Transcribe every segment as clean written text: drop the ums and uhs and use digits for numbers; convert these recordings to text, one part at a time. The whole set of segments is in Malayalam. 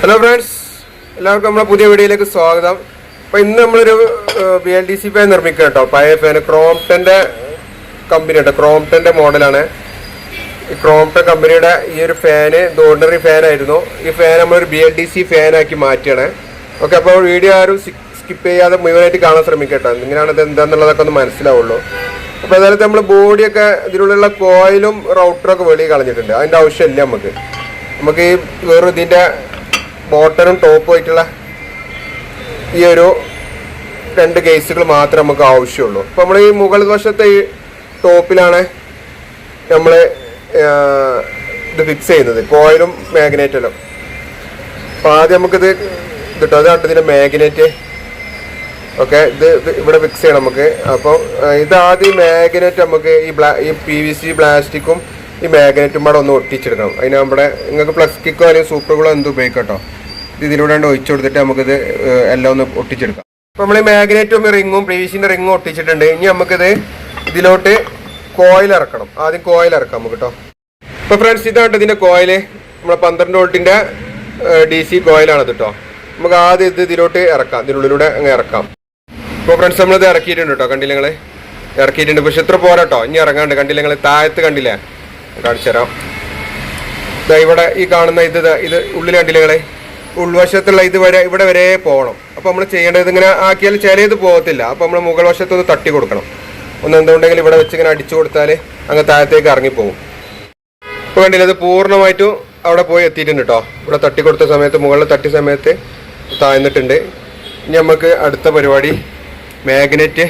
ഹലോ ഫ്രണ്ട്സ്, എല്ലാവർക്കും നമ്മളെ പുതിയ വീഡിയോയിലേക്ക് സ്വാഗതം. അപ്പോൾ ഇന്ന് നമ്മളൊരു BLDC ഫാൻ നിർമ്മിക്കുക കേട്ടോ. പഴയ ഫാൻ ക്രോംപ്ടൻ്റെ കമ്പനി കേട്ടോ, ക്രോംപ്ടൻ്റെ മോഡലാണ്. ഈ ക്രോംപ്ടൺ കമ്പനിയുടെ ഈ ഒരു ഫാന് ഓർഡിനറി ഫാനായിരുന്നു. ഈ ഫാൻ നമ്മളൊരു BLDC ഫാനാക്കി മാറ്റുകയാണ്. ഓക്കെ, അപ്പോൾ വീഡിയോ ആരും സ്കിപ്പ് ചെയ്യാതെ മുഴുവനായിട്ട് കാണാൻ ശ്രമിക്കുക കേട്ടോ. എങ്ങനെയാണ് ഇത് എന്താണെന്നുള്ളതൊക്കെ ഒന്ന് മനസ്സിലാവുള്ളൂ. അപ്പോൾ അതായത് നമ്മൾ ബോഡിയൊക്കെ ഇതിലുള്ള കോയിലും റൗട്ടറൊക്കെ വെളിയിൽ കളഞ്ഞിട്ടുണ്ട്. അതിൻ്റെ ആവശ്യമില്ല നമുക്ക് ഈ വേറെ ഇതിൻ്റെ ബോട്ടനും ടോപ്പും ആയിട്ടുള്ള ഈ ഒരു രണ്ട് കേസുകൾ മാത്രമേ നമുക്ക് ആവശ്യമുള്ളൂ. അപ്പോൾ നമ്മൾ ഈ മുകൾ വശത്തെ ഈ ടോപ്പിലാണ് നമ്മൾ ഇത് ഫിക്സ് ചെയ്യുന്നത്, കോയിലും മാഗ്നറ്റും. അപ്പോൾ ആദ്യം നമുക്കിത് കിട്ടും, അതാണ് ഇതിൻ്റെ മാഗ്നറ്റ്. ഓക്കെ, ഇത് ഇവിടെ ഫിക്സ് ചെയ്യണം നമുക്ക്. അപ്പോൾ ഇതാദ്യം മാഗ്നറ്റ് നമുക്ക് ഈ PVC പ്ലാസ്റ്റിക്കും ഈ മാഗ്നറ്റും കൂടെ ഒന്ന് ഒട്ടിച്ചെടുക്കണം. അതിന് നമ്മുടെ നിങ്ങൾക്ക് പ്ലസ് കിക്കോ അല്ലെങ്കിൽ സൂപ്പറുകളോ എന്ത് ഉപയോഗിക്കാം കേട്ടോ. ഇതിലൂടെ ഒഴിച്ചു കൊടുത്തിട്ട് നമുക്കിത് എല്ലാം ഒന്ന് ഒട്ടിച്ചെടുക്കാം. അപ്പോൾ നമ്മൾ ഈ മാഗ്നറ്റും റിങ്ങും PVCൻ്റെ റിങ്ങും ഒട്ടിച്ചിട്ടുണ്ട്. ഇനി നമുക്കിത് ഇതിലോട്ട് കോയിൽ ഇറക്കണം. ആദ്യം കോയിൽ ഇറക്കാം നമുക്ക് കേട്ടോ. അപ്പോൾ ഫ്രണ്ട്സ്, ഇതാണ് ഇതിൻ്റെ കോയില്. നമ്മളെ 12 വോൾട്ടിൻ്റെ DC കോയിലാണത് കേട്ടോ. നമുക്ക് ആദ്യം ഇത് ഇതിലോട്ട് ഇറക്കാം, ഇതിനുള്ളിലൂടെ അങ്ങ് ഇറക്കാം. ഇപ്പോൾ ഫ്രണ്ട്സ്, നമ്മളിത് ഇറക്കിയിട്ടുണ്ട് കേട്ടോ. കണ്ടില്ല നിങ്ങൾ, ഇറക്കിയിട്ടുണ്ട്. പക്ഷെ ഇത്ര പോരാ കേട്ടോ, ഇനി ഇറങ്ങാണ്ട്. കണ്ടില്ല നിങ്ങൾ, താഴത്ത് കണ്ടില്ലേ, കാണിച്ചു തരാം. ഇവിടെ ഈ കാണുന്ന ഇത് ഉള്ളിൽ കണ്ടില്ല നിങ്ങൾ, ഉൾവശത്തുള്ള ഇവിടെ വരെ പോകണം. അപ്പോൾ നമ്മൾ ചെയ്യേണ്ടത് ഇങ്ങനെ ആക്കിയാൽ ചിലത് പോകത്തില്ല. അപ്പോൾ നമ്മൾ മുകൾ വശത്തൊന്ന് തട്ടി കൊടുക്കണം. ഒന്ന് എന്തുകൊണ്ടെങ്കിൽ ഇവിടെ വെച്ച് ഇങ്ങനെ അടിച്ചു കൊടുത്താൽ അങ്ങ് താഴത്തേക്ക് ഇറങ്ങിപ്പോകും. ഇപ്പോൾ കണ്ടില്ല, ഇത് പൂർണ്ണമായിട്ടും അവിടെ പോയി എത്തിയിട്ടുണ്ട് കേട്ടോ. ഇവിടെ തട്ടി കൊടുത്ത സമയത്ത്, മുകളിൽ തട്ടിയ സമയത്ത് താഴ്ന്നിട്ടുണ്ട്. ഇനി നമുക്ക് അടുത്ത പരിപാടി മാഗ്നറ്റ്.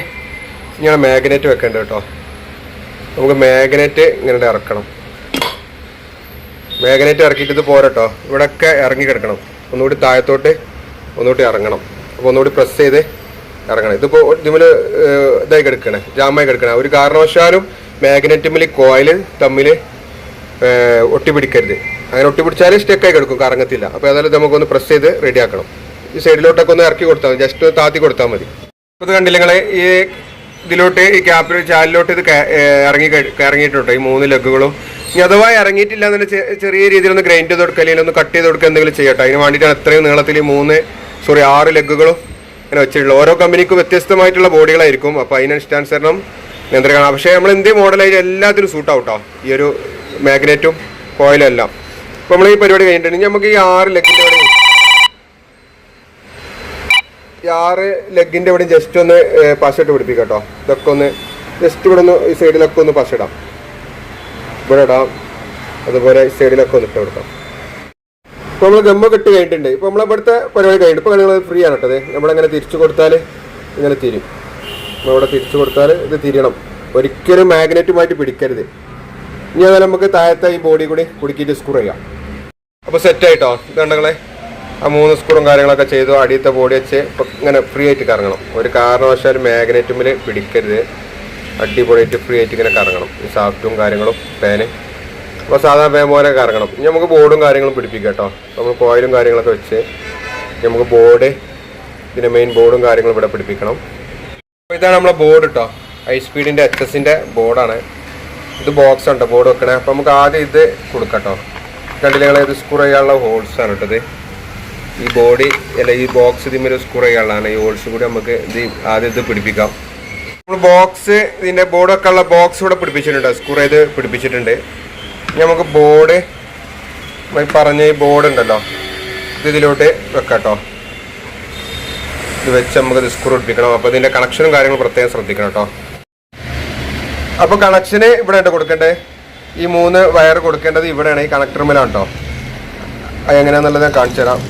ഇങ്ങനെ മാഗ്നറ്റ് വെക്കേണ്ടത് കേട്ടോ. നമുക്ക് മാഗ്നറ്റ് ഇങ്ങനെ ഇറക്കണം. മാഗ്നറ്റ് ഇറക്കിയിട്ട് ഇത് പോരട്ടോ, ഇവിടെയൊക്കെ ഇറങ്ങി കിടക്കണം. ഒന്നുകൂടി താഴത്തോട്ട് ഒന്നുകൂടി ഇറങ്ങണം. അപ്പോൾ ഒന്നുകൂടി പ്രസ് ചെയ്ത് ഇറങ്ങണം. ഇതിപ്പോൾ ഇതിൽ ഇതായി കിടക്കണേ, ജാമായി കിടക്കണേ. ഒരു കാരണവശാലും മാഗ്നറ്റുമിൽ കോയിൽ തമ്മിൽ ഒട്ടിപ്പിടിക്കരുത്. അങ്ങനെ ഒട്ടിപ്പിടിച്ചാൽ സ്റ്റെക്കായി കിടക്കും, കറങ്ങത്തില്ല. അപ്പോൾ ഏതായാലും നമുക്കൊന്ന് പ്രസ് ചെയ്ത് റെഡിയാക്കണം. ഈ സൈഡിലോട്ടൊക്കെ ഒന്ന് ഇറക്കി കൊടുത്താൽ മതി, ജസ്റ്റ് താത്തി കൊടുത്താൽ മതി. അപ്പോൾ ഇത് കണ്ടില്ല നിങ്ങൾ, ഈ ഇതിലോട്ട് ഈ ക്യാപ്പിൽ ചാലിലോട്ട് ഇത് ഇറങ്ങിയിട്ടുണ്ട് ഈ 3 ലെഗുകളും. ഇനി അഥവാ ഇറങ്ങിയിട്ടില്ല എന്നുണ്ടെങ്കിൽ ചെറിയ രീതിയിൽ ഒന്ന് ഗ്രൈൻഡ് ചെയ്ത് കൊടുക്കുക, അല്ലെങ്കിൽ ഒന്ന് കട്ട് ചെയ്ത് കൊടുക്കുക, എന്തെങ്കിലും ചെയ്യട്ടെ. അതിന് വേണ്ടിയിട്ടാണ് ഇത്രയും നീളത്തിൽ 6 ലെഗുകളും ഇങ്ങനെ വെച്ചിട്ടുള്ളത്. ഓരോ കമ്പനിക്കും വ്യത്യസ്തമായിട്ടുള്ള ബോഡികളായിരിക്കും. അപ്പോൾ അതിനനുസരണം നിയന്ത്രിക്കണം. പക്ഷേ നമ്മൾ ഇന്ത്യ മോഡലായിട്ട് എല്ലാത്തിനും സൂട്ടാവട്ടോ, ഈ ഒരു മാഗ്നറ്റും കോയിലും എല്ലാം. അപ്പോൾ നമ്മൾ ഈ പരിപാടി കഴിഞ്ഞിട്ടുണ്ടെങ്കിൽ നമുക്ക് ഈ 6 ലെഗിൻ്റെ ഇവിടെ ജസ്റ്റ് ഒന്ന് പശയിട്ട് പിടിപ്പിക്കാം കേട്ടോ. ഇതൊക്കെ ഒന്ന് ജസ്റ്റ് ഇവിടെ ഒന്ന് ഈ സൈഡിലൊക്കെ ഒന്ന് പശയിടാം, ഇവിടെ ഇടാം. അതുപോലെ ഈ സൈഡിലൊക്കെ ഒന്ന് ഇട്ട് കൊടുക്കാം. ഇപ്പോൾ നമ്മൾ ഗമ്മൊക്കെ ഇട്ട് കഴിഞ്ഞിട്ടുണ്ട്. ഇപ്പോൾ നമ്മളിവിടുത്തെ പരിപാടി കഴിഞ്ഞിട്ട് ഇപ്പോൾ നിങ്ങൾ ഫ്രീ ആണ് കേട്ടത്. നമ്മളിങ്ങനെ തിരിച്ചു കൊടുത്താൽ ഇങ്ങനെ തിരിയും. നമ്മളിവിടെ തിരിച്ചു കൊടുത്താൽ ഇത് തിരിയണം. ഒരിക്കലും മാഗ്നറ്റുമായിട്ട് പിടിക്കരുത്. ഇനി അങ്ങനെ നമുക്ക് താഴത്തെ ഈ ബോഡി കൂടി കുടുക്കിയിട്ട് സ്ക്രൂ ചെയ്യാം. അപ്പോൾ സെറ്റായിട്ടോ. ഇതുണ്ടെങ്കിലേ ആ 3 സ്ക്രൂവും കാര്യങ്ങളൊക്കെ ചെയ്തു. അടിയത്തെ ബോഡി വെച്ച് ഇപ്പം ഇങ്ങനെ ഫ്രീ ആയിട്ട് കറങ്ങണം. ഒരു കാരണവശാലും മാഗ്നറ്റുമിൽ പിടിക്കരുത്. അടിപൊളിയായിട്ട് ഫ്രീ ആയിട്ട് ഇങ്ങനെ കറങ്ങണം. ഈ സാഫ്റ്റും കാര്യങ്ങളും ഫാന്. അപ്പോൾ സാധാരണ ഫാൻ പോലെ കറങ്ങണം. ഇനി നമുക്ക് ബോർഡും കാര്യങ്ങളും പിടിപ്പിക്കാം കേട്ടോ. നമ്മൾ കോയിലും കാര്യങ്ങളൊക്കെ വെച്ച് നമുക്ക് ബോർഡ്, ഇതിൻ്റെ മെയിൻ ബോർഡും കാര്യങ്ങളും ഇവിടെ പിടിപ്പിക്കണം. അപ്പോൾ ഇതാണ് നമ്മളെ ബോർഡ് കേട്ടോ. ഹൈസ്പീഡിൻ്റെ HS-ൻ്റെ ബോർഡാണ് ഇത്. ബോക്സ് ഉണ്ട് ബോർഡ് വെക്കണേ. അപ്പോൾ നമുക്ക് ആദ്യം ഇത് കൊടുക്കാം കേട്ടോ. കണ്ടില്ല, ഇത് സ്ക്രൂ ചെയ്യാനുള്ള ഹോൾസാണ് കേട്ടത്. ഈ ബോഡി അല്ല, ഈ ബോക്സ് ഇതിന്മേൽ സ്ക്രൂ ചെയ്യാനുള്ളതാണ്. ഈ ഹോൾസ് കൂടി നമുക്ക് ഇത് ആദ്യം ഇത് പിടിപ്പിക്കാം. നമ്മൾ ബോക്സ്, ഇതിൻ്റെ ബോർഡൊക്കെ ഉള്ള ബോക്സ് ഇവിടെ പിടിപ്പിച്ചിട്ടുണ്ട്, സ്ക്രൂ ചെയ്ത് പിടിപ്പിച്ചിട്ടുണ്ട്. ഇനി നമുക്ക് ബോർഡ്, പറഞ്ഞ ഈ ബോർഡ് ഉണ്ടല്ലോ, ഇത് ഇതിലോട്ട് വെക്കാം കേട്ടോ. ഇത് വെച്ച് നമുക്കിത് സ്ക്രൂ പിടിപ്പിക്കണം. അപ്പോൾ ഇതിൻ്റെ കണക്ഷനും കാര്യങ്ങളും പ്രത്യേകം ശ്രദ്ധിക്കണം കേട്ടോ. അപ്പോൾ കണക്ഷന് ഇവിടെ ഉണ്ട് കൊടുക്കേണ്ടത്. ഈ 3 വയർ കൊടുക്കേണ്ടത് ഇവിടെയാണ്, ഈ കണക്ടറുമേലാണ് കേട്ടോ. അത് എങ്ങനെയാണെന്നുള്ളത് ഞാൻ കാണിച്ചു തരാം.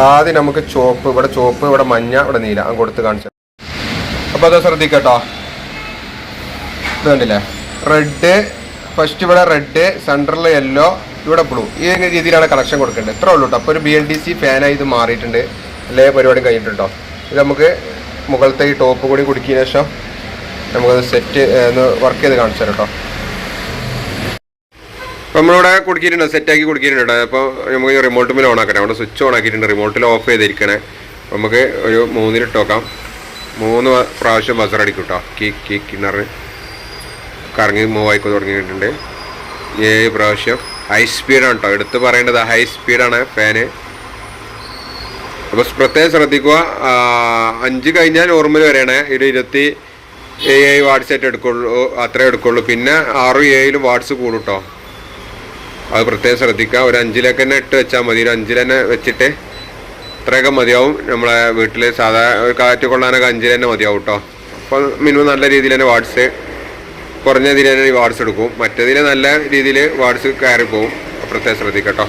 ആദ്യം നമുക്ക് ചുവപ്പ്, ഇവിടെ ചുവപ്പ്, ഇവിടെ മഞ്ഞ, ഇവിടെ നീല അങ്ങ് കൊടുത്ത് കാണിച്ചു. അപ്പോൾ അത് ശ്രദ്ധിക്കട്ടോ. ഇത് കണ്ടില്ലേ, റെഡ് ഫസ്റ്റ്, ഇവിടെ റെഡ്, സെൻറ്ററിൽ യെല്ലോ, ഇവിടെ ബ്ലൂ. ഈ രീതിയിലാണ് കണക്ഷൻ കൊടുക്കേണ്ടത്. ഇത്രേ ഉള്ളൂ കേട്ടോ. അപ്പോൾ ഒരു BLDC ഫാനായി ഇത് മാറിയിട്ടുണ്ട്. എല്ലാ പരിപാടിയും കഴിഞ്ഞിട്ടുണ്ടോ. ഇത് നമുക്ക് മുകളിലത്തെ ഈ ടോപ്പ് കൂടി കുടുക്കിയതിന് ശേഷം നമുക്കത് സെറ്റ് ഒന്ന് വർക്ക് ചെയ്ത് കാണിച്ചു തരാം കേട്ടോ. അപ്പോൾ നമ്മളിവിടെ കൊടുക്കിയിട്ടുണ്ട്, സെറ്റാക്കി കൊടുക്കിയിട്ടുണ്ട്. അപ്പോൾ നമുക്ക് റിമോട്ട് മേൽ ഓൺ ആക്കട്ടെ. അവിടെ സ്വിച്ച് ഓൺ ആക്കിയിട്ടുണ്ട്, റിമോട്ടിൽ ഓഫ് ചെയ്തിരിക്കണേ. നമുക്ക് ഒരു 3 ഇട്ട് നോക്കാം. 3 പ്രാവശ്യം ബസർ അടിക്കും കേട്ടോ. കിണർ കറങ്ങി മൂവ് ആയിക്കോ തുടങ്ങിയിട്ടുണ്ട്. 7 പ്രാവശ്യം ഹൈ സ്പീഡാണ് കേട്ടോ, എടുത്ത് പറയേണ്ടത് ഹൈ സ്പീഡാണ് ഫാന്. അപ്പോൾ പ്രത്യേകം ശ്രദ്ധിക്കുക. 5 കഴിഞ്ഞാൽ നോർമൽ വരെയാണ്. ഒരു 27 വാട്ട്സ് എടുക്കുള്ളൂ, അത്രേ എടുക്കുള്ളൂ. പിന്നെ 6 7 വാട്ട്സ് കൂടും കേട്ടോ. അത് പ്രത്യേകം ശ്രദ്ധിക്കുക. ഒരു 5-ലേക്ക് തന്നെ ഇട്ട് വെച്ചാൽ മതി. ഒരു 5-ൽ തന്നെ വെച്ചിട്ട് ഇത്രയൊക്കെ മതിയാവും. നമ്മളെ വീട്ടിൽ സാധാ ഒരു കാറ്റ് കൊള്ളാനൊക്കെ 5-ൽ തന്നെ മതിയാവും കേട്ടോ. അപ്പോൾ മിനിമം നല്ല രീതിയിൽ തന്നെ വാട്ട്സ്, കുറഞ്ഞ രീതിയിൽ തന്നെ വാട്ട്സ് എടുക്കും. മറ്റേതിൽ നല്ല രീതിയിൽ വാട്ട്സ് കയറി പോകും. പ്രത്യേകം ശ്രദ്ധിക്കട്ടോ.